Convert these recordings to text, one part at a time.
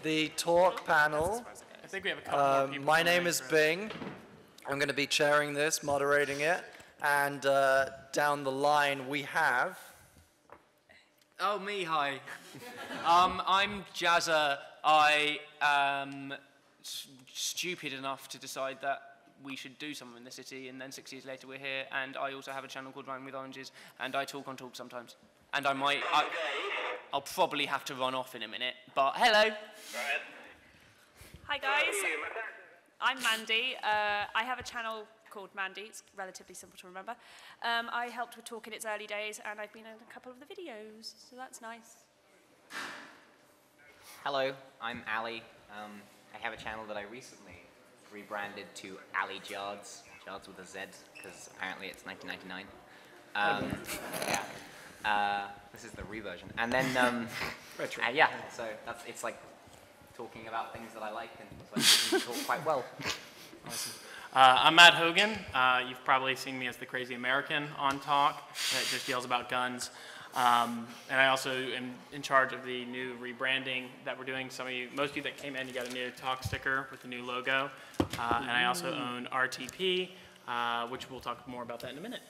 the talk panel. I think we have a couple more people. My name is Bing. I'm going to be chairing this, moderating it, and down the line we have... Oh, me, hi. I'm Jazza. I am stupid enough to decide that we should do something in the city, and then 6 years later we're here, and I also have a channel called rhymingwithoranges, and I talk on talk sometimes. And I'll probably have to run off in a minute, but hello. Hi guys, I'm Mandy. I have a channel called Mandy. It's relatively simple to remember. I helped with talk in its early days, and I've been in a couple of the videos, so that's nice. Hello, I'm Ali. I have a channel that I recently rebranded to Ali Jards, Jards with a Z, because apparently it's 1999. Yeah. This is the reversion. And then, yeah, so it's like talking about things that I like, and so I can talk quite well. Awesome. I'm Matt Hogan. You've probably seen me as the crazy American on Talk that just yells about guns. And I also am in charge of the new rebranding that we're doing. Most of you that came in, you got a new Talk sticker with the new logo. And I also own RTP, which we'll talk more about that in a minute.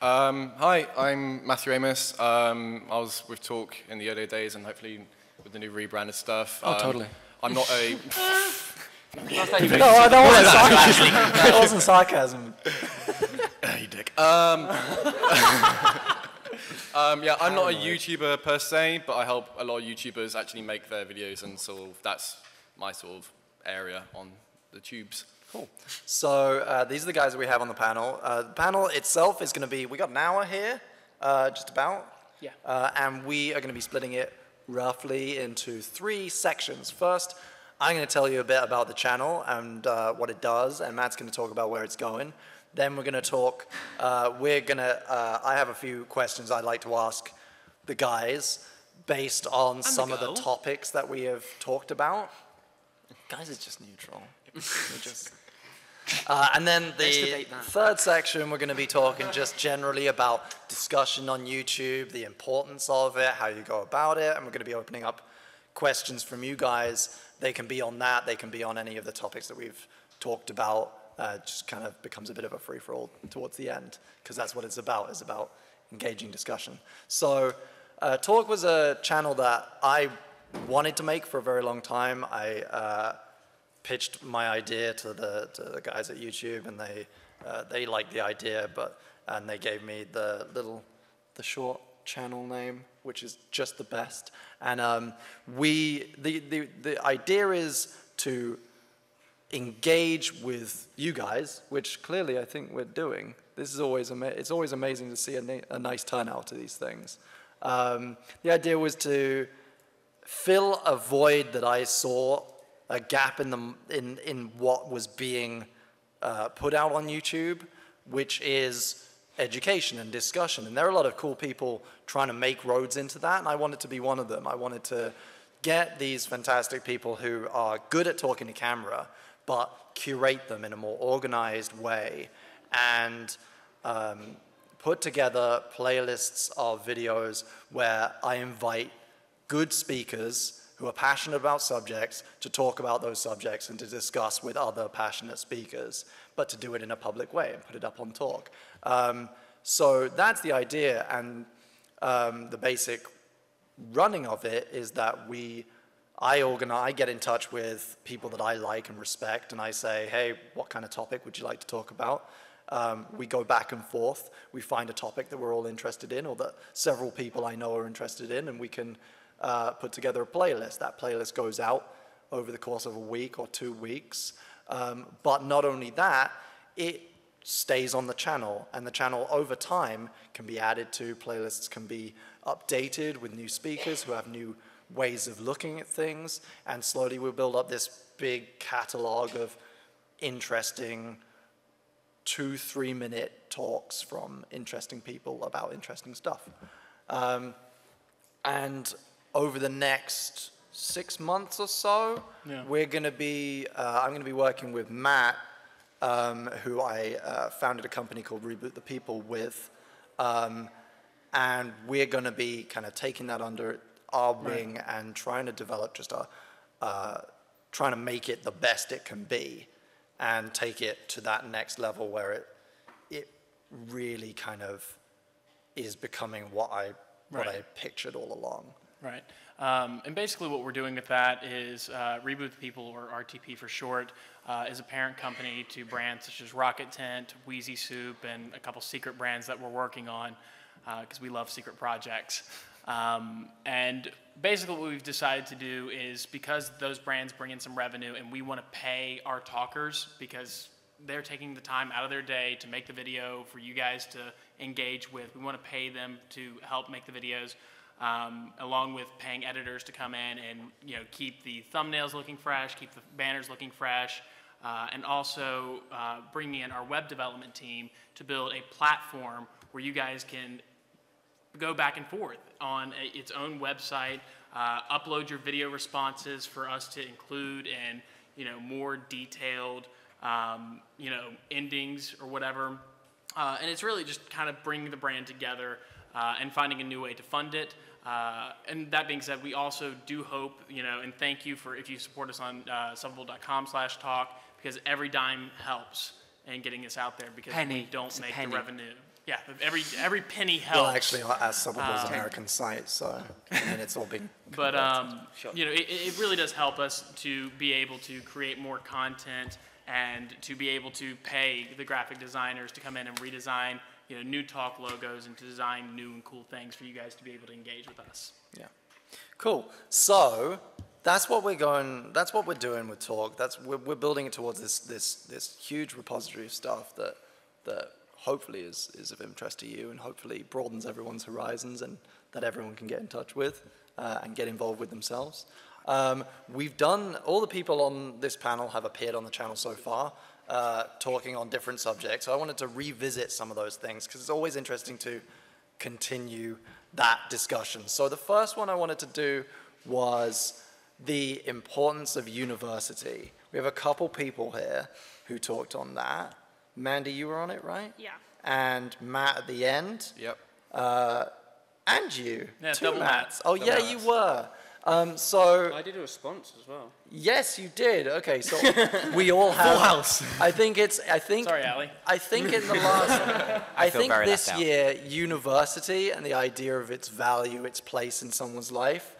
Hi, I'm Matthew Amos. I was with Talk in the earlier days, and hopefully with the new rebranded stuff. Oh, totally. I'm not a... No, that wasn't sarcasm. You dick. Yeah, I'm not a YouTuber per se, but I help a lot of YouTubers actually make their videos, and so that's my sort of area on the tubes. Cool. So these are the guys that we have on the panel. The panel itself is going to be, we got an hour here, just about. Yeah. And we are going to be splitting it roughly into 3 sections. First, I'm going to tell you a bit about the channel and what it does, and Matt's going to talk about where it's going. Then we're going to talk, I have a few questions I'd like to ask the guys based on some of the topics that we have talked about. Guys is just neutral. And then the third section, we're going to be talking just generally about discussion on YouTube, the importance of it, how you go about it, and we're going to be opening up questions from you guys. They can be on that, they can be on any of the topics that we've talked about. Just kind of becomes a bit of a free-for-all towards the end, because that's what it's about engaging discussion. So Talk was a channel that I wanted to make for a very long time. I pitched my idea to the guys at YouTube, and they liked the idea, and they gave me the short channel name, which is just the best. And the idea is to engage with you guys, which clearly I think we're doing. This is always it's always amazing to see a nice turnout to these things. The idea was to fill a void that I saw, a gap in what was being put out on YouTube, which is education and discussion. And there are a lot of cool people trying to make roads into that, and I wanted to be one of them. I wanted to get these fantastic people who are good at talking to camera, but curate them in a more organized way and put together playlists of videos where I invite good speakers who are passionate about subjects to talk about those subjects and to discuss with other passionate speakers, but to do it in a public way and put it up on Talk. So that's the idea, and the basic running of it is that I get in touch with people that I like and respect, and I say, hey, what kind of topic would you like to talk about? We go back and forth. We find a topic that we're all interested in, or that several people I know are interested in, and we can put together a playlist. That playlist goes out over the course of a week or 2 weeks. But not only that, it stays on the channel, and the channel over time can be added to. Playlists can be updated with new speakers who have new ways of looking at things, and slowly we'll build up this big catalog of interesting 2-3 minute talks from interesting people about interesting stuff. And over the next 6 months or so, we're going to be, I'm going to be working with Matt, who I founded a company called Reboot the People with, and we're going to be kind of taking that under our wing and trying to develop just trying to make it the best it can be and take it to that next level where it really kind of is becoming what I pictured all along. Right. And basically what we're doing with that is Reboot the People, or RTP for short, is a parent company to brands such as Rocket Tent, Wheezy Soup, and a couple secret brands that we're working on because we love secret projects. And basically what we've decided to do is, because those brands bring in some revenue and we want to pay our talkers because they're taking the time out of their day to make the video for you guys to engage with, we want to pay them to help make the videos. Along with paying editors to come in and keep the thumbnails looking fresh, keep the banners looking fresh, and also bringing in our web development team to build a platform where you guys can go back and forth on its own website, upload your video responses for us to include in more detailed endings or whatever, and it's really just kind of bringing the brand together and finding a new way to fund it. And that being said, we also do hope, and thank you for if you support us on subbable.com/talk, because every dime helps in getting this out there, because we don't make the revenue. Yeah, every penny helps. Well, actually, our Subbable's an American site, so and it's all been. But it really does help us to be able to create more content and to be able to pay the graphic designers to come in and redesign new talk logos and to design new and cool things for you guys to be able to engage with us. Yeah, cool. So that's what we're doing with Talk. We're building it towards this huge repository of stuff that hopefully is of interest to you and hopefully broadens everyone's horizons and that everyone can get in touch with and get involved with themselves. We've done, all the people on this panel have appeared on the channel so far, talking on different subjects. So I wanted to revisit some of those things because it's always interesting to continue that discussion. So the first one I wanted to do was the importance of university. We have a couple people here who talked on that. Mandy, you were on it, right? Yeah. And Matt at the end. Yep. And you. Yeah, two double Matts. Matt. Oh, yeah, you were. So I did a response as well. yes, you did. Okay, so we all have. Full house. I think. Sorry, Ali. I think in the last. I feel think very this left out. year, university and the idea of its value, its place in someone's life,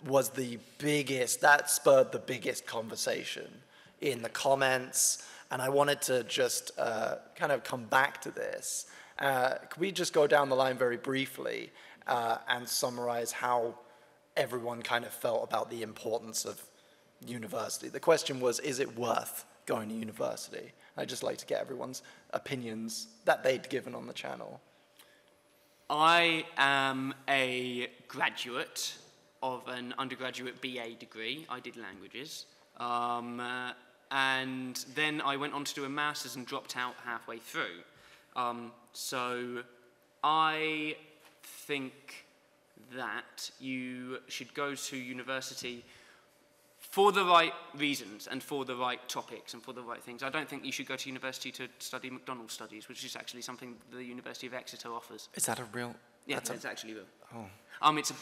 was the biggest. That spurred the biggest conversation in the comments, and I wanted to just kind of come back to this. Could we just go down the line very briefly and summarize how everyone kind of felt about the importance of university? The question was, is it worth going to university? I'd just like to get everyone's opinions that they'd given on the channel. I am a graduate of an undergraduate BA degree. I did languages. And then I went on to do a master's and dropped out halfway through. So I think that you should go to university for the right reasons and for the right topics and for the right things. I don't think you should go to university to study McDonald's studies, which is actually something the University of Exeter offers. Is that a real? Yeah, it's actually real. Oh.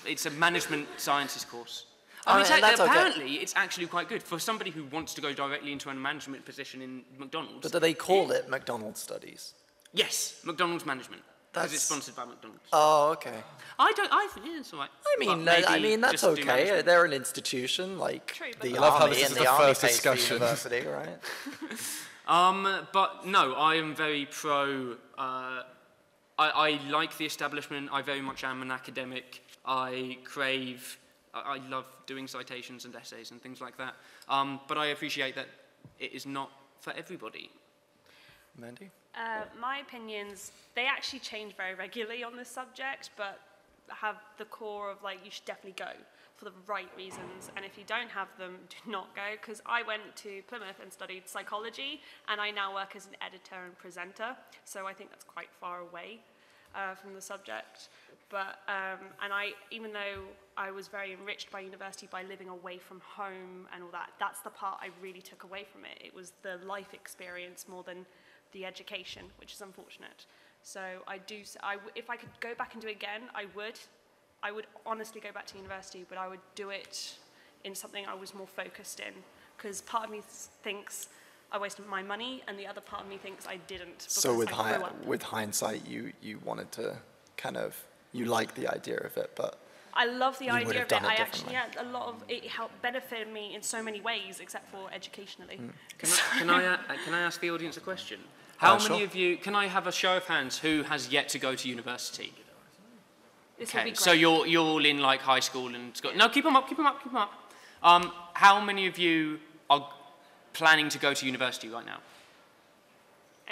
It's a management sciences course. That's Apparently, okay. it's actually quite good for somebody who wants to go directly into a management position in McDonald's. But do they call it McDonald's studies? Yes, McDonald's management. Because it's That's- sponsored by McDonald's. Oh, okay. I think it's all right. I mean, that's just do okay. management. They're an institution like True, but the I love how army, this is and the the army first pays for discussion. university, right? But no, I am very pro. I like the establishment. I very much am an academic. I love doing citations and essays and things like that. But I appreciate that it is not for everybody. Mandy? My opinions, they actually change very regularly on this subject, but have the core of like, you should definitely go for the right reasons. And if you don't have them, do not go. Because I went to Plymouth and studied psychology, and I now work as an editor and presenter. So I think that's quite far away from the subject. But, even though I was very enriched by university by living away from home and all that, that's the part I really took away from it. It was the life experience more than the education, which is unfortunate. So if I could go back and do it again, I would honestly go back to university, but I would do it in something I was more focused in. Because part of me thinks I wasted my money, and the other part of me thinks I didn't. So with, I grew up. with hindsight, you wanted to kind of, you liked the idea of it, but I love the you would idea have of done it. it I actually, differently. yeah, a lot of it helped benefited me in so many ways, except for educationally. Can I ask the audience a question? How many sure. of you, can I have a show of hands, who has yet to go to university? This will be Okay, great. so you're all in like high school and Scott. No, keep them up. How many of you are planning to go to university right now?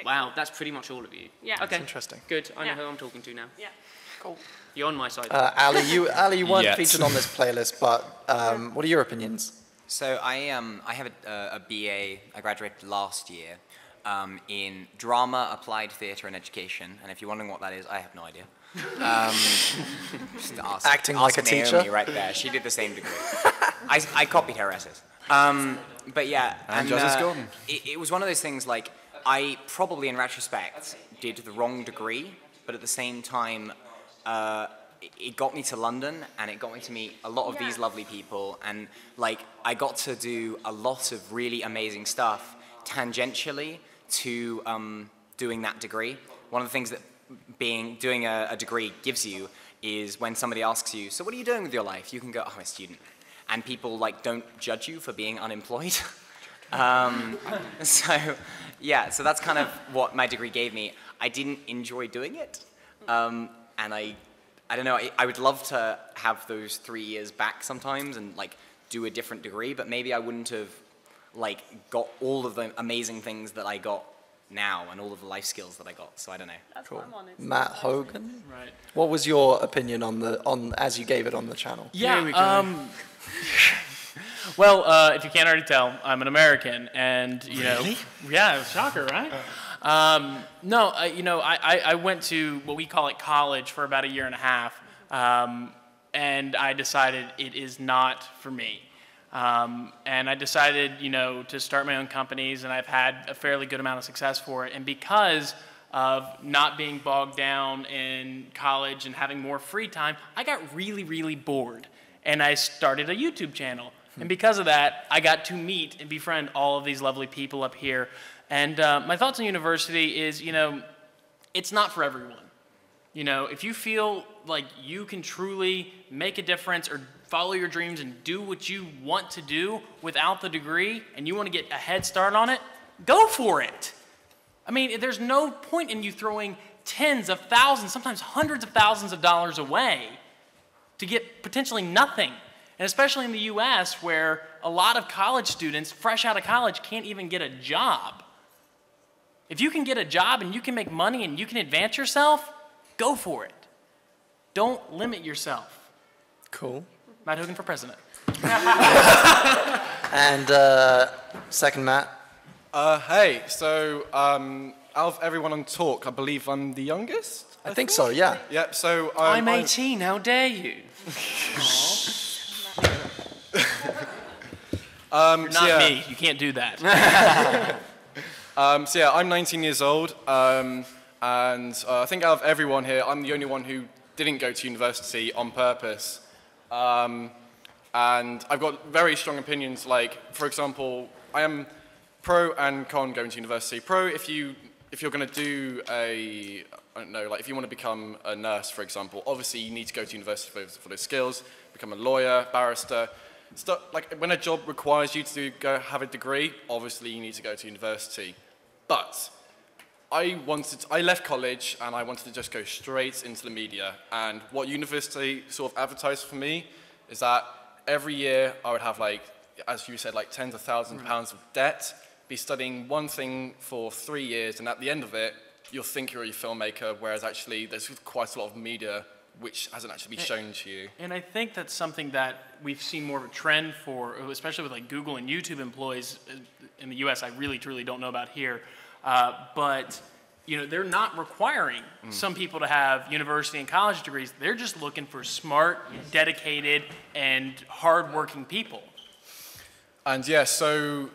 Wow, that's pretty much all of you. Yeah. Okay. That's interesting. Good. I know Yeah. who I'm talking to now. Yeah. Cool. You're on my side. Ali, you weren't Yes. featured on this playlist, but what are your opinions? So I have a BA. I graduated last year in drama, applied theatre, and education. And if you're wondering what that is, I have no idea. Just Acting like a Naomi teacher? right there. She did the same degree. I copied her essays. But yeah, And Justice Gordon. It was one of those things like I probably in retrospect did the wrong degree, but at the same time. It got me to London, and it got me to meet a lot of these lovely people, and like I got to do a lot of really amazing stuff tangentially to doing that degree. One of the things that doing a degree gives you is when somebody asks you, so what are you doing with your life? You can go, oh, I'm a student, and people like don't judge you for being unemployed. So yeah, so that's kind of what my degree gave me. I didn't enjoy doing it. And I don't know, I would love to have those 3 years back sometimes and like do a different degree, but maybe I wouldn't have like got all of the amazing things that I got now and all of the life skills that I got, so I don't know. That's Cool. what I'm on. It's Matt Hogan? Right. What was your opinion on as you gave it on the channel? Yeah. Well, if you can't already tell, I'm an American, and you know, yeah, shocker, right? No, I went to what we call it college for about a year and a half, and I decided it is not for me. And I decided, to start my own companies, and I've had a fairly good amount of success for it. And because of not being bogged down in college and having more free time, I got really, really bored, and I started a YouTube channel. And because of that, I got to meet and befriend all of these lovely people up here. And my thoughts on university is, it's not for everyone. If you feel like you can truly make a difference or follow your dreams and do what you want to do without the degree, and you want to get a head start on it, go for it. I mean, there's no point in you throwing tens of thousands, sometimes hundreds of thousands of dollars away to get potentially nothing. And especially in the US, where a lot of college students, fresh out of college, can't even get a job. If you can get a job and you can make money and you can advance yourself, go for it. Don't limit yourself. Cool. Matt Hogan for president. And second, Matt. Hey, so out of everyone on talk, I believe I'm the youngest? I think so, yeah. Yep, so I'm 18, how dare you? You're not me, you can't do that. So yeah, I'm 19 years old, and I think out of everyone here, I'm the only one who didn't go to university on purpose. And I've got very strong opinions, like, for example, I am pro and con going to university. Pro, if you're going to do I don't know, like if you want to become a nurse, for example, obviously you need to go to university for those skills, become a lawyer, barrister. Like when a job requires you to go have a degree, obviously you need to go to university. But I left college and I wanted to just go straight into the media. And what university sort of advertised for me is that every year I would have, like, as you said, like tens of thousands of pounds of debt, be studying one thing for 3 years, and at the end of it, you'll think you're a filmmaker, whereas actually there's quite a lot of media which hasn't actually been shown to you. And I think that's something that we've seen more of a trend for, especially with like Google and YouTube employees in the US. I really, truly don't know about here. But they're not requiring some people to have university and college degrees. They're just looking for smart, dedicated, and hardworking people. And yeah, so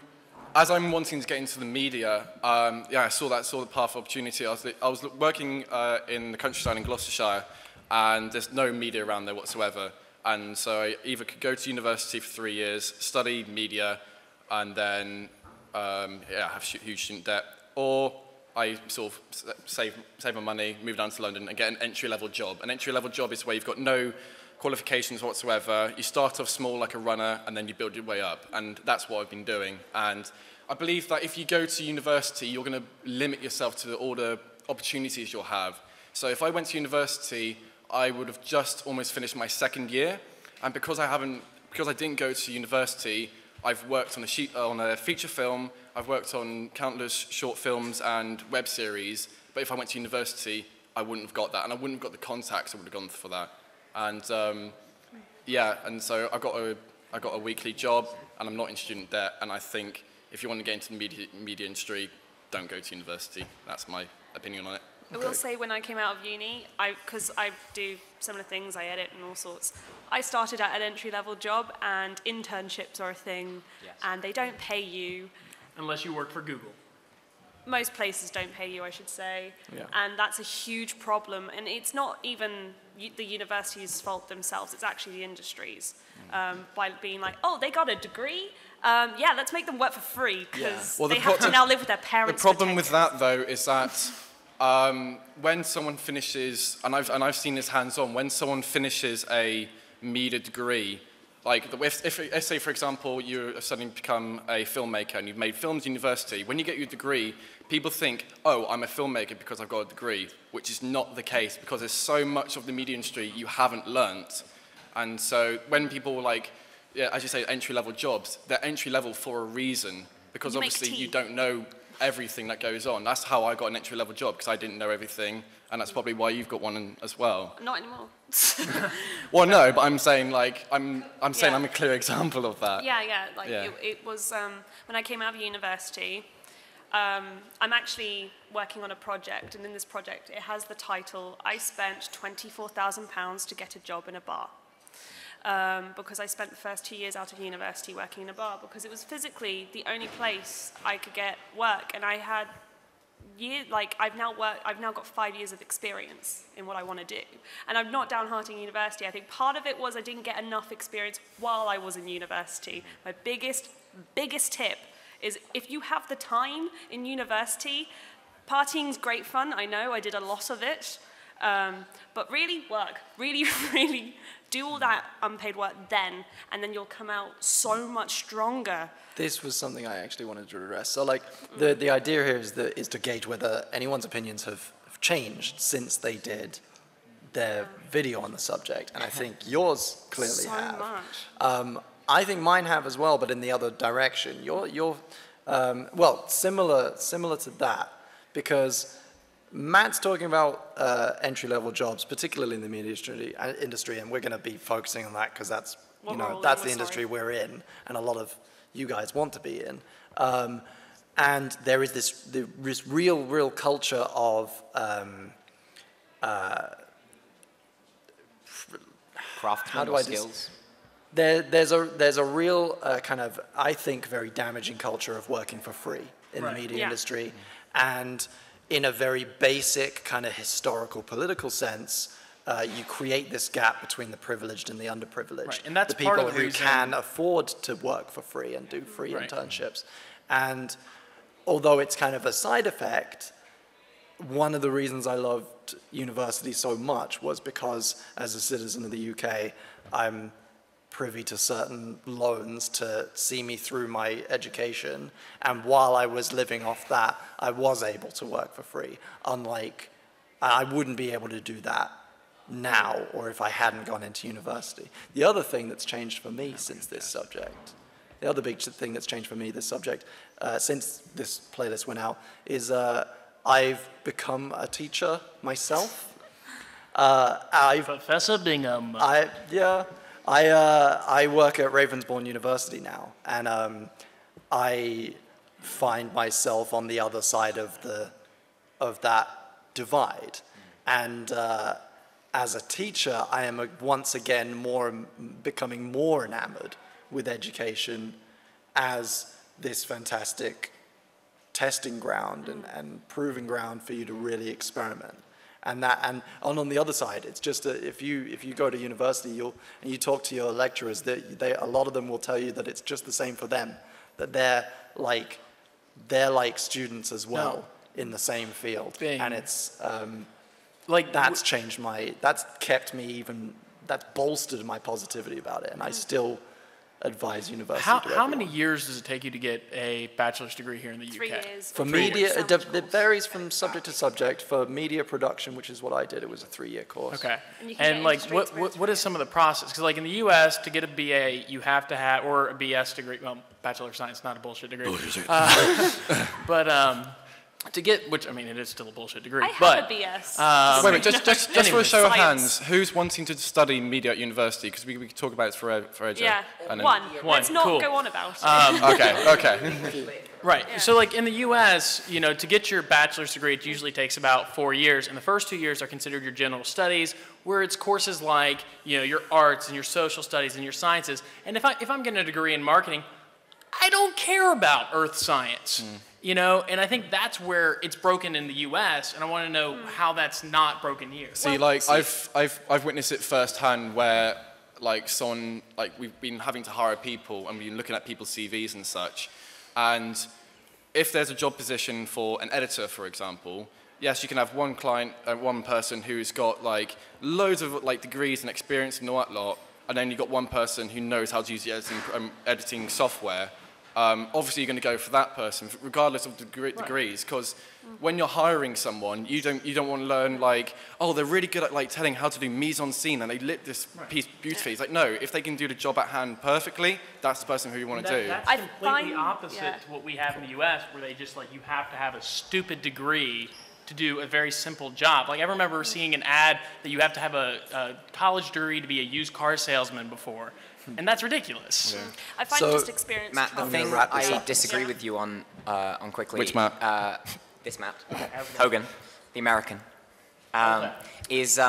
as I'm wanting to get into the media, I saw the path of opportunity. I was working in the countryside in Gloucestershire, and there's no media around there whatsoever. And so I either could go to university for 3 years, study media, and then have huge student debt, or I sort of save my money, move down to London, and get an entry-level job. An entry-level job is where you've got no qualifications whatsoever. You start off small like a runner, and then you build your way up. And that's what I've been doing. And I believe that if you go to university, you're going to limit yourself to all the opportunities you'll have. So if I went to university, I would have just almost finished my second year. And because I didn't go to university, I've worked on a feature film, I've worked on countless short films and web series, but if I went to university, I wouldn't have got that, and I wouldn't have got the contacts I would have gone for that. And and so I got a weekly job, and I'm not in student debt, and I think if you want to get into the media industry, don't go to university. That's my opinion on it. I will say when I came out of uni, because I do similar things, I edit and all sorts, I started at an entry-level job, and internships are a thing, and they don't pay you. Unless you work for Google. Most places don't pay you, I should say, and that's a huge problem. And it's not even the university's fault themselves, it's actually the industry's, by being like, oh, they got a degree? Yeah, let's make them work for free, because they have to now live with their parents. The problem with that, though, is that when someone finishes, and I've seen this hands-on, when someone finishes a media degree, like if say, for example, you're studying to become a filmmaker and you've made films at university, when you get your degree, people think, oh, I'm a filmmaker because I've got a degree, which is not the case, because there's so much of the media industry you haven't learnt. And so when people as you say, entry-level jobs, they're entry-level for a reason, because obviously you don't know everything that goes on. That's how I got an entry-level job, because I didn't know everything, and that's probably why you've got one as well. Not anymore. Well, no, but I'm saying I'm a clear example of that. It was when I came out of university. I'm actually working on a project, and in this project, it has the title, I spent £24,000 to get a job in a bar. Because I spent the first 2 years out of university working in a bar, because it was physically the only place I could get work, and I had I've now got 5 years of experience in what I want to do. And I'm not downhearting university. I think part of it was I didn't get enough experience while I was in university. My biggest tip is if you have the time in university, partying's great fun, I know, I did a lot of it, but really work, really do all that unpaid work then, and then you'll come out so much stronger. This was something I actually wanted to address. So the idea here is to gauge whether anyone's opinions have changed since they did their video on the subject, and I think yours clearly have. So much. I think mine have as well, but in the other direction. You're similar to that, because Matt's talking about entry-level jobs, particularly in the media industry, and we're going to be focusing on that because that's the industry we're in, and a lot of you guys want to be in. And there is this real culture of craftsmanship skills. There's a real kind of, I think, very damaging culture of working for free in the media industry, and in a very basic kind of historical political sense, you create this gap between the privileged and the underprivileged. Right. And that's the people part of the who reason can afford to work for free and do free internships. And although it's kind of a side effect, one of the reasons I loved university so much was because, as a citizen of the UK, I'm privy to certain loans to see me through my education, and while I was living off that, I was able to work for free, unlike I wouldn't be able to do that now or if I hadn't gone into university. The other thing that's changed for me since this subject, the other big thing that's changed for me this subject since this playlist went out is I've become a teacher myself. Professor Bingham. I work at Ravensbourne University now, and I find myself on the other side of that divide. And as a teacher, I am once again becoming more enamored with education as this fantastic testing ground and proving ground for you to really experiment. And on the other side, it's just if you go to university and you talk to your lecturers, a lot of them will tell you that it's just the same for them, that they're like students as well in the same field. And it's that's changed that's bolstered my positivity about it, and I still advise university. How many years does it take you to get a bachelor's degree here in the UK? 3 years. For media, it varies from subject to subject. For media production, which is what I did, it was a 3-year course. Okay. And like, what is some of the process? Because like in the U.S., to get a BA, you have to have, or a BS degree, well, Bachelor of Science, not a bullshit degree. But to get, which I mean, it is still a bullshit degree. I have a BS. Wait a minute, just for a show of Science. hands, who's wanting to study media at university? Because we could talk about it for AJ. Yeah, And then- one. Let's not cool. go on about it. Okay. Right. Yeah. So like in the U.S., to get your bachelor's degree, it usually takes about 4 years, and the first 2 years are considered your general studies, where it's courses like your arts and your social studies and your sciences. And if I'm getting a degree in marketing, I don't care about earth science. And I think that's where it's broken in the U.S. and I want to know how that's not broken here. See, I've witnessed it firsthand where we've been having to hire people and we've been looking at people's CVs and such, and if there's a job position for an editor, for example, yes, you can have one client, one person who's got loads of degrees and experience and all that lot, and then you've got one person who knows how to use the editing software. Obviously, you're going to go for that person, regardless of degrees, because when you're hiring someone, you don't want to learn they're really good at telling how to do mise-en-scene and they lit this piece beautifully. It's like, no, if they can do the job at hand perfectly, that's the person who you want to do. That's completely opposite to what we have in the U.S., where they just you have to have a stupid degree to do a very simple job. I remember seeing an ad that you have to have a college degree to be a used car salesman before. And that's ridiculous. Yeah. I find just experience. Matt, the thing I disagree with you on quickly. Which Matt? This Matt. Hogan, the American. Is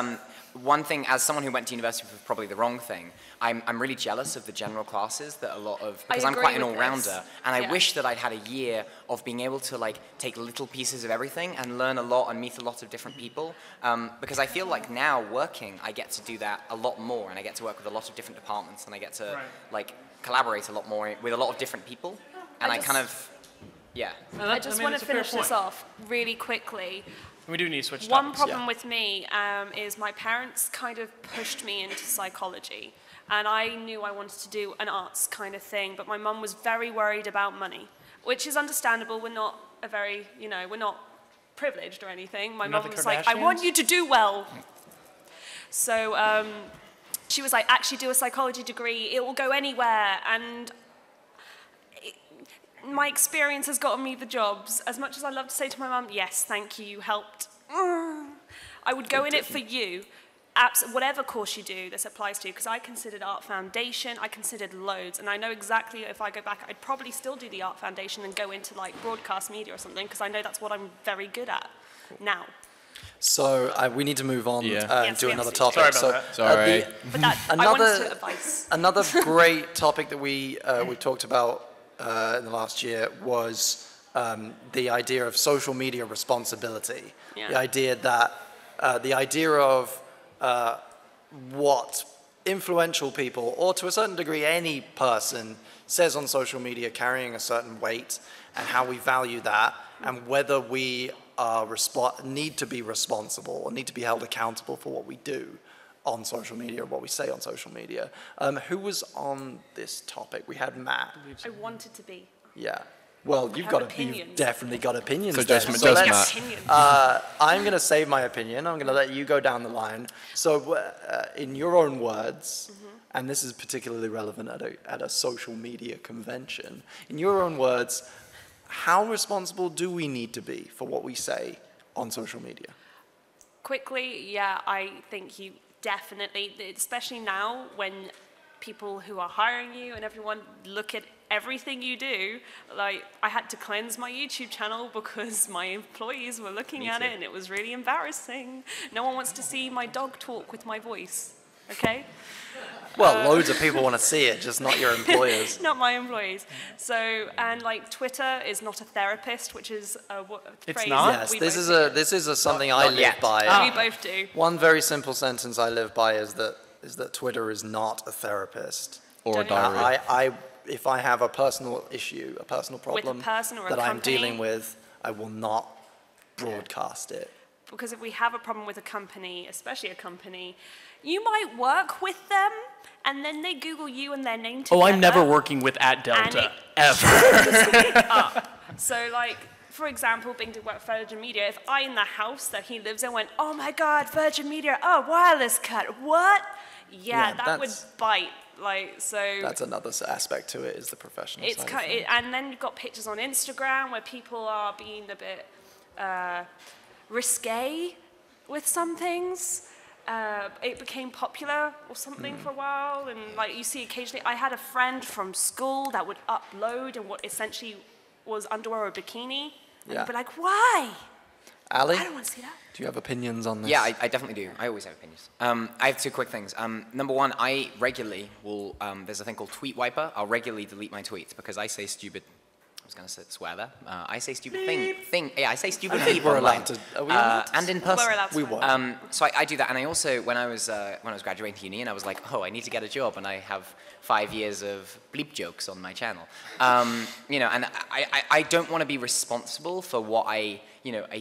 one thing, as someone who went to university for probably the wrong thing, I'm really jealous of the general classes that because I'm quite an all-rounder, and I wish that I'd had a year of being able to take little pieces of everything and learn a lot and meet a lot of different people, because I feel like now working, I get to do that a lot more, and I get to work with a lot of different departments, and I get to collaborate a lot more with a lot of different people, and I just want to finish this off really quickly. We do need to switch One topics. problem with me is my parents kind of pushed me into psychology, and I knew I wanted to do an arts kind of thing, but my mum was very worried about money, which is understandable. We're not we're not privileged or anything. My mum was like, I want you to do well. So she was like, actually do a psychology degree, it will go anywhere, and my experience has gotten me the jobs. As much as I love to say to my mum, yes, thank you, you helped. I would go in it for you. Whatever course you do, this applies to you, because I considered Art Foundation, I considered loads, and I know exactly if I go back, I'd probably still do the Art Foundation and go into broadcast media or something, because I know that's what I'm very good at now. So we need to move on and do another topic. Sorry about that. Sorry. I wanted to advise. Another great topic that we talked about in the last year was the idea of social media responsibility. Yeah. The idea of what influential people, or to a certain degree any person, says on social media carrying a certain weight, and how we value that, and whether we need to be responsible or need to be held accountable for what we do on social media or what we say on social media. Who was on this topic? We had Matt. I wanted to be. Yeah. Well, you've definitely got opinions. So there. just Matt. I'm going to save my opinion. I'm going to let you go down the line. So, in your own words, and this is particularly relevant at a social media convention, in your own words, how responsible do we need to be for what we say on social media? Quickly, yeah, I think you definitely, especially now when people who are hiring you and everyone look at everything you do. I had to cleanse my YouTube channel because my employees were looking at it and it was really embarrassing. No one wants to see my dog talk with my voice. okay? Well, loads of people want to see it, just not your employers. Not my employees. So, and like Twitter is not a therapist, which is a It's phrase not? that Yes, we this both is do. something I live yet. by. We both do. One very simple sentence I live by is that Twitter is not a therapist. Or a Don't you- diary. If I have a personal issue, a personal problem person or a that I'm company? dealing with, I will not broadcast it. Because if we have a problem with a company, especially a company, you might work with them, and then they Google you and their name together. Oh, I'm never working with @Delta, ever. So, like, for example, Bing did work for Virgin Media. If I, in the house that he lives in, went, oh my God, Virgin Media, oh, wireless cut, what? Yeah, that would that's- bite. Like, so. That's another aspect to it, is the professional It's side. kind and then you've got pictures on Instagram where people are being a bit risque with some things. It became popular or something for a while, and like you see occasionally, I had a friend from school that would upload and what essentially was underwear or bikini, and Yeah. you'd be like, why? Ali, I don't want to see that. do you have opinions on this? Yeah, I definitely do. I always have opinions. I have two quick things. Number one, I regularly will, there's a thing called Tweet Wiper. I'll regularly delete my tweets because I say stupid, I was going to swear there. I say stupid yeah, I say stupid I think people we're online. allowed to. Are we allowed to? And in person. We're allowed to. We won't. So I do that, and I also, when I was graduating uni, and I was like, oh, I need to get a job, and I have 5 years of bleep jokes on my channel. You know, and I don't want to be responsible for what a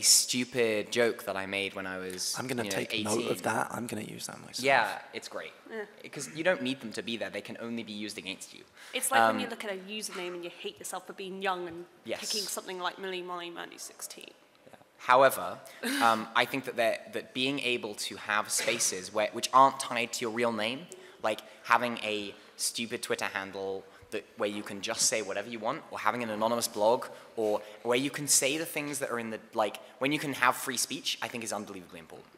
stupid joke that I made when I was, I'm going to take 18. note of that. I'm going to use that myself. Yeah, it's great. Because you don't need them to be there. They can only be used against you. It's like when you look at a username and you hate yourself for being young and Yes. picking something like Millie Molly Mandy 16. However, I think that being able to have spaces which aren't tied to your real name, like having a stupid Twitter handle where you can just say whatever you want, or having an anonymous blog, or where you can say the things that are in the, like, when you can have free speech, I think is unbelievably important.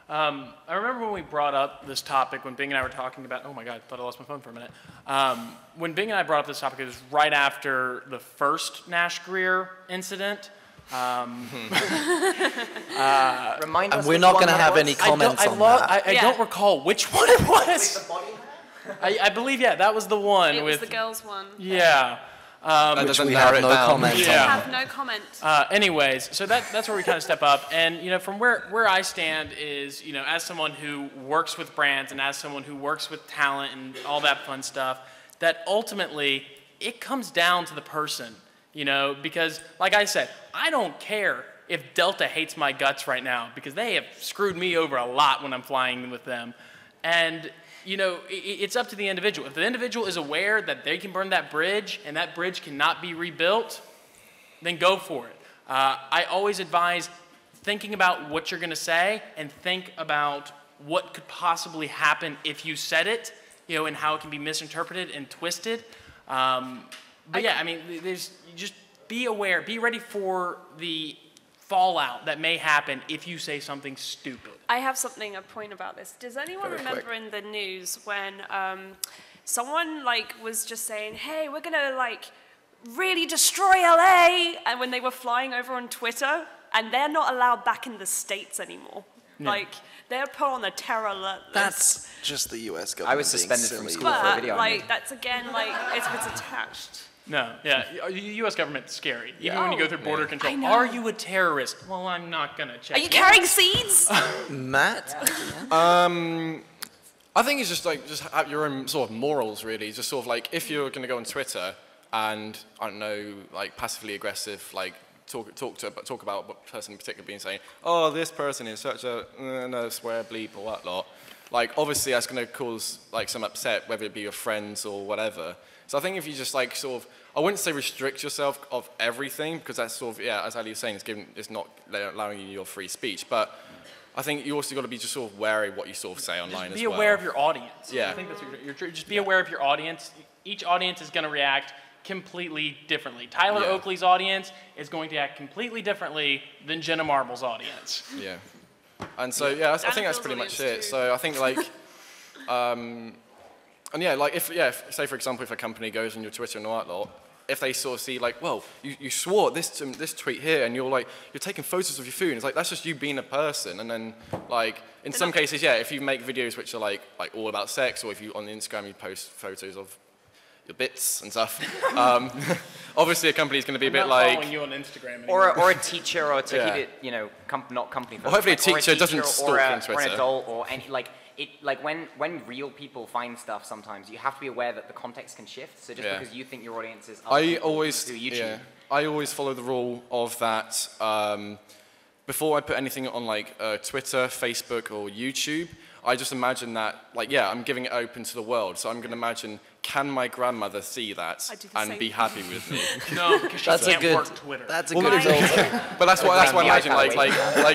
I remember when we brought up this topic, when Bing and I were talking about, oh my God, I thought I lost my phone for a minute. When Bing and I brought up this topic, it was right after the first Nash Greer incident. Remind us And we're which not one going to that have was? any comments on that. I don't recall which one it was. I believe, yeah, that was the one It with, was the girls' one. yeah. That doesn't we narrow have it no down. comment I on. Yeah. have no comment. Anyways, so that's where we kind of step up. And, you know, from where I stand is, you know, as someone who works with brands and as someone who works with talent and all that fun stuff, that ultimately it comes down to the person, you know, because like I said, I don't care if Delta hates my guts right now because they have screwed me over a lot when I'm flying with them. And, you know, it's up to the individual. If the individual is aware that they can burn that bridge and that bridge cannot be rebuilt, then go for it. I always advise thinking about what you're going to say and think about what could possibly happen if you said it, you know, and how it can be misinterpreted and twisted. But yeah, I mean, you just be aware, be ready for the fallout that may happen if you say something stupid. I have a point about this. Does anyone Very remember quick. in the news when someone like was just saying, hey, we're gonna like really destroy LA, and when they were flying over on Twitter, and they're not allowed back in the States anymore. Like, they're put on the terror alert list. That's just the US government. I was being suspended from silly. school for a But, video I like, made. that's again, like, it's attached. No, yeah, the U.S. government's scary. Even when you go through border control. I know. Are you a terrorist? Well, I'm not gonna check. Are you it. carrying seeds? Matt? I think it's just like just have your own sort of morals, really. Just sort of like if you're going to go on Twitter and I don't know, like passively aggressive, like talk about what person in particular being saying, oh, this person is such a no swear bleep or whatnot. Like obviously that's going to cause like some upset, whether it be your friends or whatever. So I think if you just like sort of, I wouldn't say restrict yourself of everything because that's sort of, yeah, as Ali was saying, it's not allowing you your free speech, but I think you also got to be just sort of wary what you sort of say online as well. Be aware of your audience. Yeah. I think that's what you're just be aware of your audience. Each audience is going to react completely differently. Tyler Yeah. Oakley's audience is going to act completely differently than Jenna Marble's audience. Yeah. And so, yeah, I think that's pretty much it. So I think like, and yeah, like if say for example, if a company goes on your Twitter and all that lot, if they sort of see like, well, you swore at this tweet here, and you're taking photos of your food, and it's like, that's just you being a person. And then like, in some cases, yeah, if you make videos which are like all about sex, or if you on Instagram you post photos of your bits and stuff, obviously a company's going to be a bit like, following you on Instagram anymore. or a teacher, or to keep it, you know, not company. Well, hopefully a teacher doesn't stalk on Twitter. Or an adult, or any like when real people find stuff, sometimes you have to be aware that the context can shift. So just because you think your audience is, I always follow the rule of that. Before I put anything on like Twitter, Facebook, or YouTube, I just imagine that, like, yeah, I'm giving it open to the world. So I'm going to imagine, can my grandmother see that and be happy with me? No, because she can't work Twitter. That's a good example. But that's what I imagine, like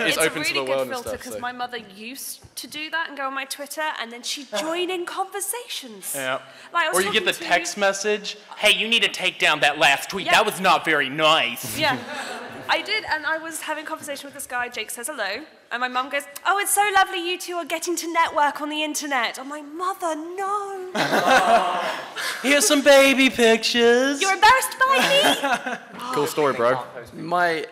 it's open really to the world and filter, stuff. because my mother used to do that and go on my Twitter, and then she'd join in conversations. Yeah. Like, I was Or you get the talking to- text message, hey, you need to take down that last tweet. Yeah. That was not very nice. Yeah, I did, and I was having a conversation with this guy, Jake says hello, and my mum goes, oh, it's so lovely you two are getting to network on the internet. I'm like, mother, no. Here's some baby pictures. You're embarrassed by me? Cool story, bro.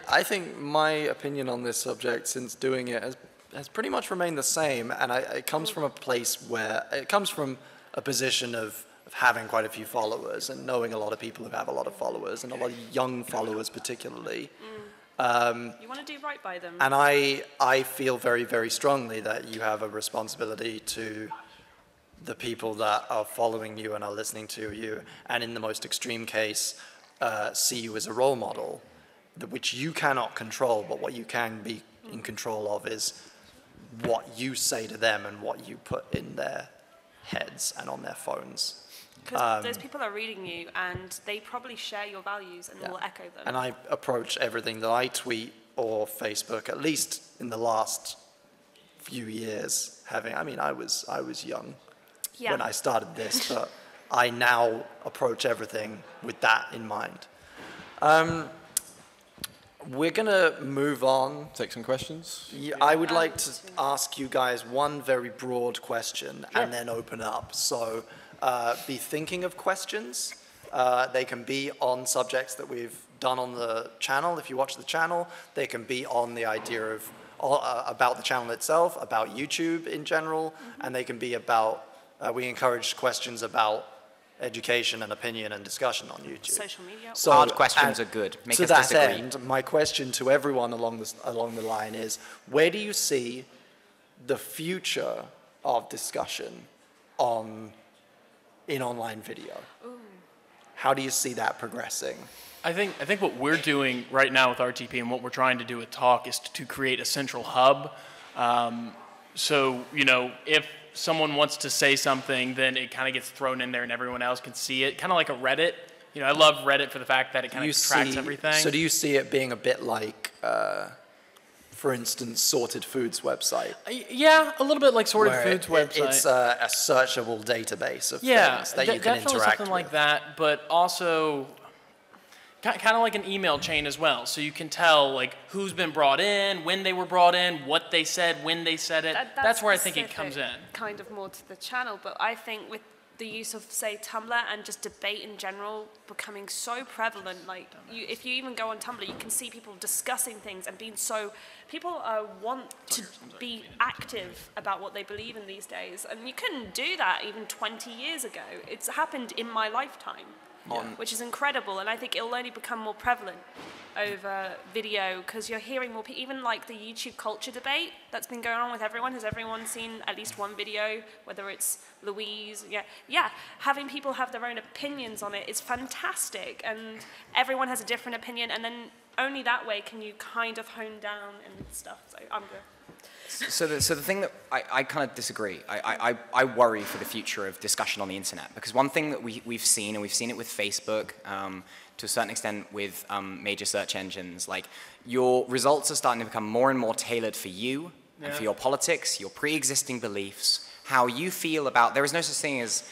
I think my opinion on this subject, since doing it, has pretty much remained the same, and it comes from a place where, it comes from a position of having quite a few followers and knowing a lot of people who have a lot of followers, and a lot of young followers particularly. You want to do right by them. And I feel very, very strongly that you have a responsibility to the people that are following you and are listening to you, and in the most extreme case, see you as a role model, which you cannot control, but what you can be in control of is what you say to them and what you put in their heads and on their phones. Because those people are reading you, and they probably share your values and will echo them. And I approach everything that I tweet or Facebook, at least in the last few years, I was young when I started this, but I now approach everything with that in mind. We're gonna move on. Take some questions. Yeah, I would like to ask you guys one very broad question and then open up. So be thinking of questions. They can be on subjects that we've done on the channel. If you watch the channel, they can be on the idea of about the channel itself, about YouTube in general, and they can be about, we encourage questions about education and opinion and discussion on YouTube. Social media. So, Hard questions are good. Make to us that disagree. end, my question to everyone along the line is, where do you see the future of discussion in online video? Ooh. How do you see that progressing? I think what we're doing right now with RTP and what we're trying to do with Talk is to create a central hub. So, you know, if someone wants to say something, then it kind of gets thrown in there and everyone else can see it. Kind of like a Reddit. You know, I love Reddit for the fact that it kind of tracks everything. So do you see it being a bit like, for instance, Sorted Foods website? Yeah, a little bit like Sorted where Foods website. It's a searchable database of things that you can definitely interact something with. like that, but also kind of like an email chain as well. So you can tell like who's been brought in, when they were brought in, what they said, when they said it. That's where I think it comes in. Kind of more to the channel, but I think with the use of, say, Tumblr and just debate in general becoming so prevalent, like, if you even go on Tumblr, you can see people discussing things and being so, people want to be active about what they believe in these days, and you couldn't do that even 20 years ago. It's happened in my lifetime, which is incredible, and I think it'll only become more prevalent over video, because you're hearing more people, even like the YouTube culture debate that's been going on with everyone. Has everyone seen at least one video, whether it's Louise? Yeah, having people have their own opinions on it is fantastic, and everyone has a different opinion, and then only that way can you kind of hone down and stuff. So I'm good. So the thing that I kind of disagree. I worry for the future of discussion on the internet, because one thing that we've seen, and we've seen it with Facebook, to a certain extent with major search engines, like your results are starting to become more and more tailored for you and for your politics, your pre-existing beliefs, how you feel about, there is no such thing as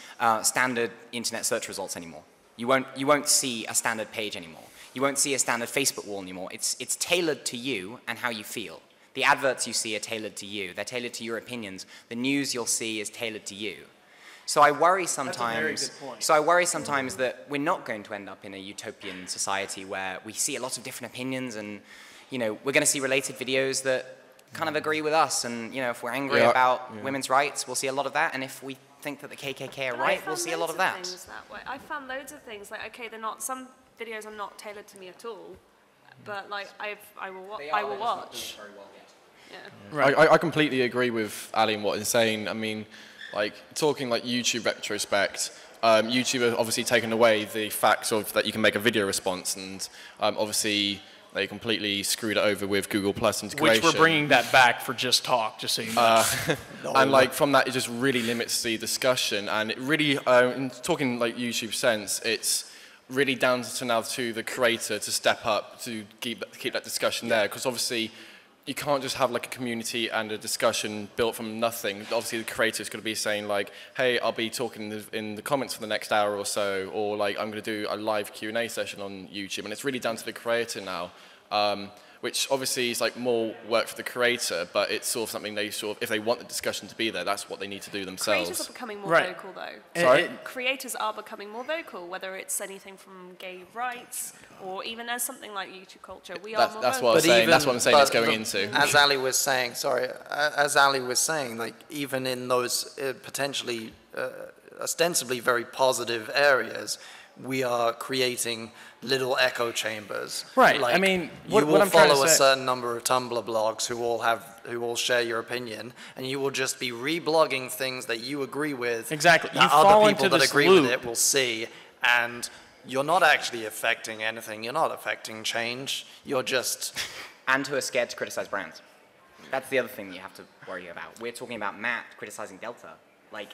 standard internet search results anymore. You won't see a standard page anymore. You won't see a standard Facebook wall anymore. It's tailored to you and how you feel. The adverts you see are tailored to you. They're tailored to your opinions. The news you'll see is tailored to you. So I worry sometimes. very good point. So I worry sometimes that we're not going to end up in a utopian society where we see a lot of different opinions, and we're going to see related videos that kind of agree with us. And if we're angry about women's rights, we'll see a lot of that. And if we think that the KKK are right, we'll see a lot of that. I found loads of things like, okay, some videos are not tailored to me at all, but like I will watch. Right. I completely agree with Ali and what he's saying. I mean, like talking like YouTube retrospect, YouTube have obviously taken away the facts of that you can make a video response, and obviously they completely screwed it over with Google Plus integration. Which we're bringing that back for Just Talk, just so you know. And like from that, it just really limits the discussion, and it really, in talking like YouTube sense, it's really down to now to the creator to step up to keep that discussion there, because obviously you can't just have like a community and a discussion built from nothing. Obviously the creator's going to be saying like, hey, I'll be talking in the comments for the next hour or so, or like I'm going to do a live Q&A session on YouTube, and it's really down to the creator now, which obviously is like more work for the creator, but it's sort of something they if they want the discussion to be there, that's what they need to do themselves. Creators are becoming more Right. vocal, though. Sorry? Creators are becoming more vocal, whether it's anything from gay rights or even as something like YouTube culture. We are more That's vocal. what I'm saying. That's what I'm saying. It's but going into. As Ali was saying, like even in those potentially, ostensibly very positive areas, we are creating little echo chambers. Right. Like, I mean, you what will I'm trying to follow a say- certain number of Tumblr blogs who all share your opinion, and you will just be reblogging things that you agree with. Exactly. That You fall other into people that this agree loop. with it will see, and you're not actually affecting anything. You're not affecting change. You're just. And who are scared to criticize brands. That's the other thing that you have to worry about. We're talking about Matt criticizing Delta. Like,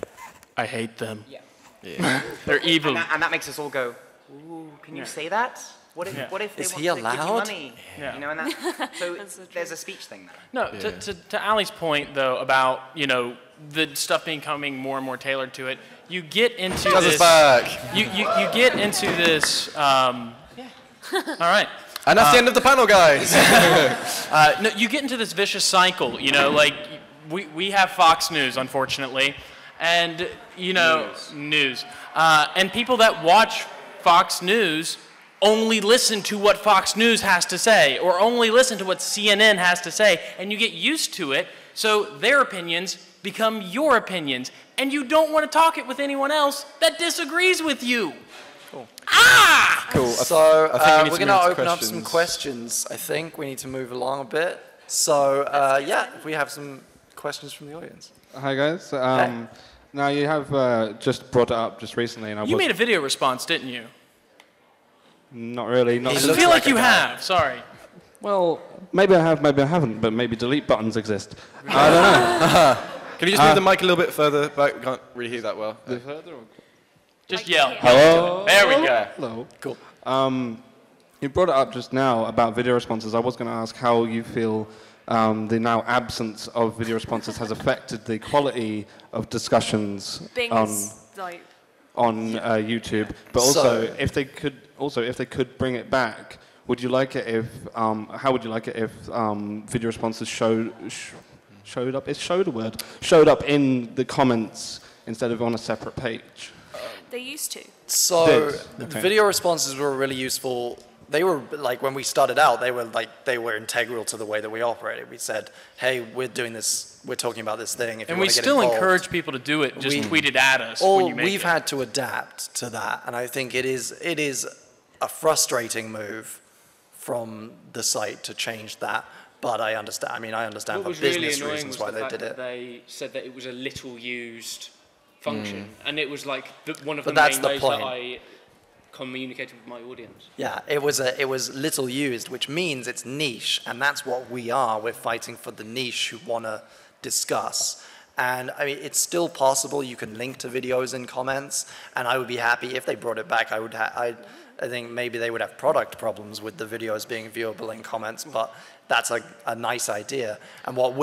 I hate them. yeah. They're evil. And that makes us all go, ooh, can you say that? What if, Yeah. what if they Is want he to give you allowed? money? Yeah. And that, so That's so true. there's a speech thing there. No, to Ali's point, though, about, the stuff becoming more and more tailored to it, you get into Jazz is this... back. You get into this... all right. And that's the end of the panel, guys. No, you get into this vicious cycle, like we have Fox News, unfortunately, and news. And people that watch Fox News only listen to what Fox News has to say, or only listen to what CNN has to say, and you get used to it, so their opinions become your opinions, and you don't want to talk it with anyone else that disagrees with you. Cool. Cool. So I think we need we're to going to move to open up some questions. I think we need to move along a bit. So if we have some questions from the audience. Hi guys. Now you have just brought it up just recently, and You made a video response, didn't you? not really. Not I looks feel like like a you guy. have. Sorry. well, maybe I have, maybe I haven't, but maybe delete buttons exist. I don't know. Can you just move the mic a little bit further back? We can't really hear that well. Just Like, yell. yeah. Hello. There we go. Hello. Cool. You brought it up just now about video responses. I was going to ask how you feel the now absence of video responses has affected the quality of discussions Things like on YouTube, but also So- if they could bring it back, would you like it if how would you like it if video responses showed up? Is "showed" a word? Showed up in the comments instead of on a separate page. they used to. So Okay. video responses were really useful. They were like when we started out, they were integral to the way that we operated. We said, "Hey, we're doing this. We're talking about this thing. If And you we want to get still involved." encourage people to do it. Just We- tweet it at us Or when you make we've it. had to adapt to that, and I think it is a frustrating move from the site to change that. But I understand. I mean, I understand What for was really business annoying reasons was why the they fact did that it. they said that it was a little used function, and it was like one of the But that's main the ways point. that I communicated with my audience. Yeah, it was little used, which means it's niche, and that's what we are. We're fighting for the niche who want to discuss. And I mean, it's still possible you can link to videos in comments, and I would be happy if they brought it back. I think maybe they would have product problems with the videos being viewable in comments, but that's a nice idea. And what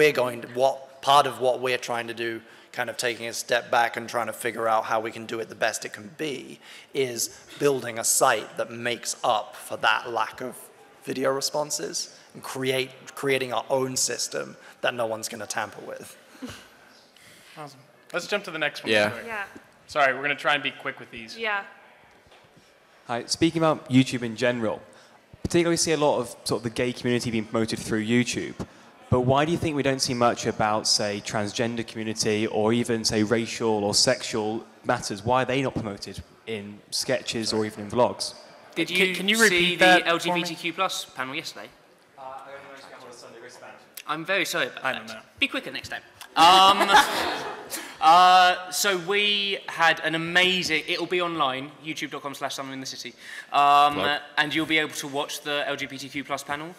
part of what we're trying to do, kind of taking a step back and trying to figure out how we can do it the best it can be, is building a site that makes up for that lack of video responses and creating our own system that no one's going to tamper with. Awesome. Let's jump to the next one. Yeah. Sorry. Yeah. Sorry, we're going to try and be quick with these. Yeah. Hi. Speaking about YouTube in general, particularly see a lot of sort of the gay community being promoted through YouTube. But why do you think we don't see much about, say, transgender community or even, say, racial or sexual matters? Why are they not promoted in sketches or even in vlogs? Did you, can you see repeat the that LGBTQ plus panel yesterday? I'm very sorry about that. don't know. Be quicker next time. So we had an amazing, it'll be online, youtube.com/somewhereinthecity, and you'll be able to watch the LGBTQ plus panel.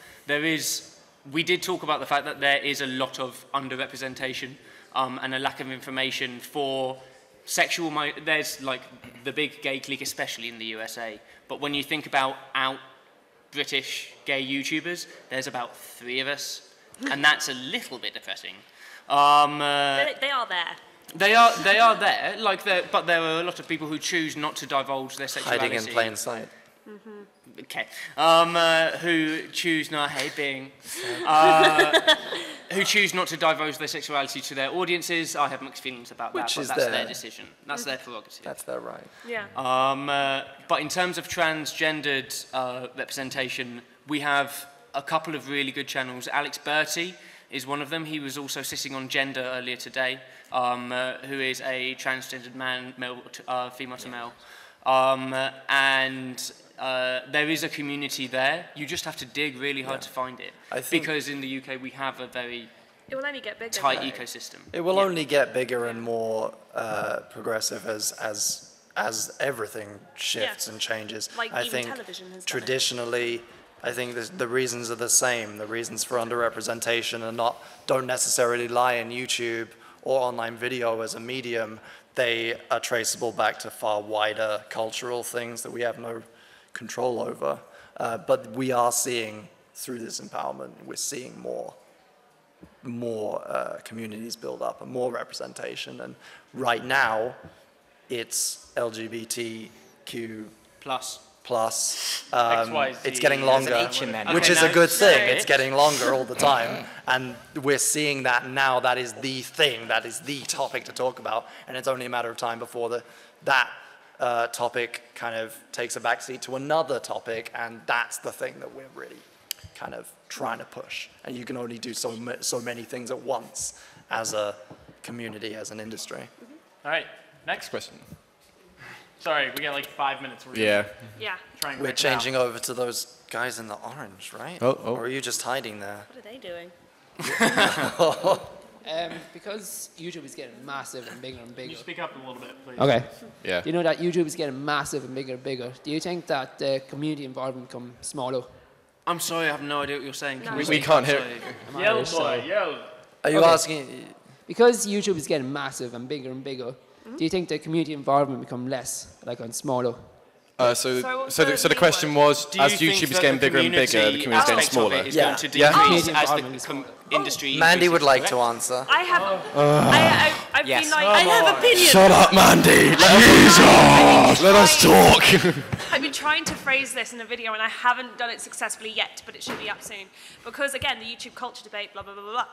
We did talk about the fact that there is a lot of underrepresentation and a lack of information for sexual, there's like the big gay clique, especially in the USA, but when you think about out British gay YouTubers, there's about 3 of us, and that's a little bit depressing. They are there. They are there, but there are a lot of people who choose not to divulge their sexuality. Hiding in plain sight. Okay. Who choose not who choose not to divulge their sexuality to their audiences. I have mixed feelings about that, but that's their decision. That's their prerogative. That's their right. Yeah. But in terms of transgendered representation, we have a couple of really good channels. Alex Bertie is one of them. He was also sitting on Gender earlier today, who is a transgendered man, female to male. There is a community there. You just have to dig really hard to find it. Because in the UK we have a very It will only get bigger. tight ecosystem. It will only get bigger and more progressive as everything shifts and changes. Like I even think television has done it. traditionally, I think the reasons are the same. The reasons for underrepresentation don't necessarily lie in YouTube or online video as a medium. They are traceable back to far wider cultural things that we have no control over. But we are seeing, through this empowerment, we're seeing more communities build up and more representation. And right now, it's LGBTQ plus. It's getting longer, which is a good thing. It's getting longer all the time. And we're seeing that now. That is the thing. That is the topic to talk about. And it's only a matter of time before that topic kind of takes a backseat to another topic. And that's the thing that we're really kind of trying to push. And you can only do so many things at once as a community, as an industry. All right, next question. Sorry, we got like 5 minutes. Yeah. We're changing over to those guys in the orange, right? Or are you just hiding there? What are they doing? Because YouTube is getting massive and bigger and bigger. Can you speak up a little bit, please? Okay. Yeah. Do you know that YouTube is getting massive and bigger and bigger? Do you think that the community involvement become smaller? I'm sorry, I have no idea what you're saying. No. We can't hear. Yell, boy, yell. Are you asking? Because YouTube is getting massive and bigger, do you think the community involvement become less, like on smaller? So the question was, as YouTube is getting bigger and bigger, the community is getting smaller. Is going to decrease as the industry. Mandy would like to answer. I have. I've been like, I have opinions. Shut up, Mandy. Let us talk. I've been trying to phrase this in a video and I haven't done it successfully yet, but it should be up soon. Because again, the YouTube culture debate, blah, blah, blah, blah, blah.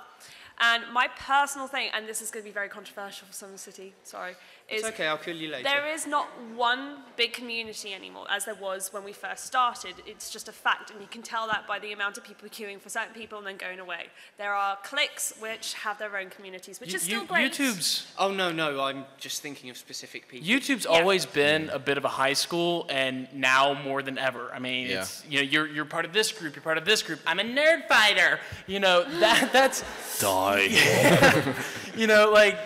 And my personal thing, and this is going to be very controversial for some city, sorry, is it's okay, I'll kill you later. there is not one big community anymore, as there was when we first started. It's just a fact, and you can tell that by the amount of people queuing for certain people and then going away. There are cliques which have their own communities, which is still great. YouTube's... Oh, no, I'm just thinking of specific people. YouTube's always been a bit of a high school, and now more than ever. I mean, it's, you know, you're part of this group, you're part of this group. I'm a nerd fighter. You know, that's... Die. You know, like,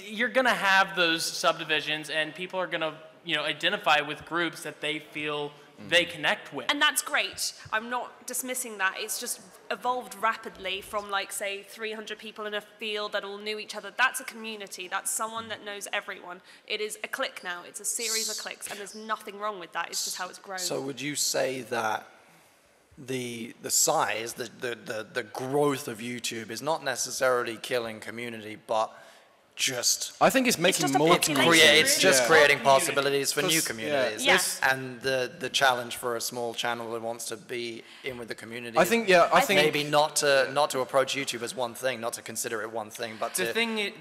you're going to have those subdivisions, and people are going to, you know, identify with groups that they feel they connect with. And that's great. I'm not dismissing that. It's just evolved rapidly from, like, say, 300 people in a field that all knew each other. That's a community. That's someone that knows everyone. It is a clique now. It's a series of cliques, and there's nothing wrong with that. It's just how it's grown. So would you say that the size, the growth of YouTube is not necessarily killing community, but just I think it's making just a more population, it's just Yeah. creating possibilities for new Because, communities. Yeah. And the challenge for a small channel that wants to be in with the community. I think, yeah, I think maybe not to approach YouTube as one thing, not to consider it one thing, but The to thing is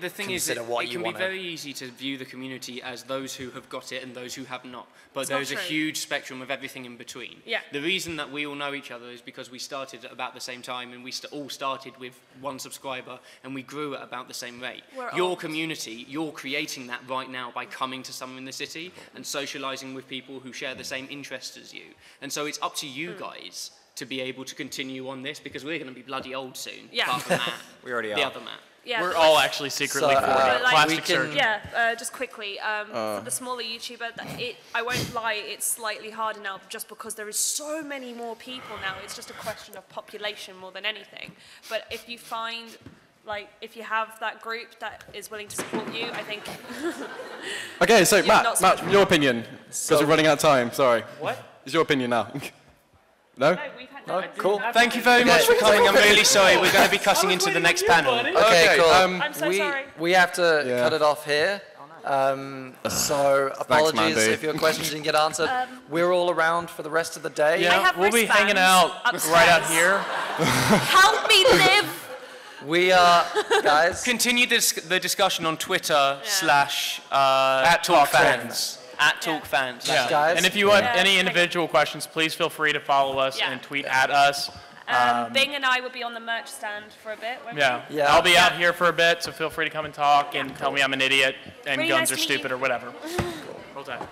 consider that what it you can be wanna- very easy to view the community as those who have got it and those who have not. But It's not there's a true. huge spectrum of everything in between. Yeah. The reason that we all know each other is because we started at about the same time, and we all started with 1 subscriber, and we grew at about the same rate. We're Your old. community, you're creating that right now by coming to somewhere in the city and socializing with people who share the same interests as you. And so it's up to you guys to be able to continue on this, because we're going to be bloody old soon. Yeah. Apart from Matt. We already The are. other Matt. Yeah, We're but all actually secretly So, 40. but like- Plastic we can- surgeon. Yeah, just quickly, for the smaller YouTuber, I won't lie, it's slightly harder now just because there is so many more people now. It's just a question of population more than anything. But if you find, like, if you have that group that is willing to support you, I think... Okay, so You're Matt, not Matt, supposed your opinion, because we're running out of time. Sorry. What? Is your opinion now? No? No, we've had Oh, cool. Thank you very much for coming. I'm really sorry. We're going to be cutting into the next panel. Okay, cool. I'm so sorry. We have to Yeah. cut it off here. So apologies Mandy. if your questions didn't get answered. We're all around for the rest of the day. I Yeah, have we'll be hanging wristbands out upstairs. right out here. Help me live! We are, guys. Continue the discussion on Twitter / At Talk Talk Fans. At Talk Fans. Yeah. Guys. And if you have Yeah. any individual questions, please feel free to follow us Yeah. and tweet at us. Bing and I will be on the merch stand for a bit, won't we? Yeah. Yeah. I'll be out here for a bit, so feel free to come and talk and tell me I'm an idiot and Really guns nice are to meet you. stupid or whatever. Roll Tide.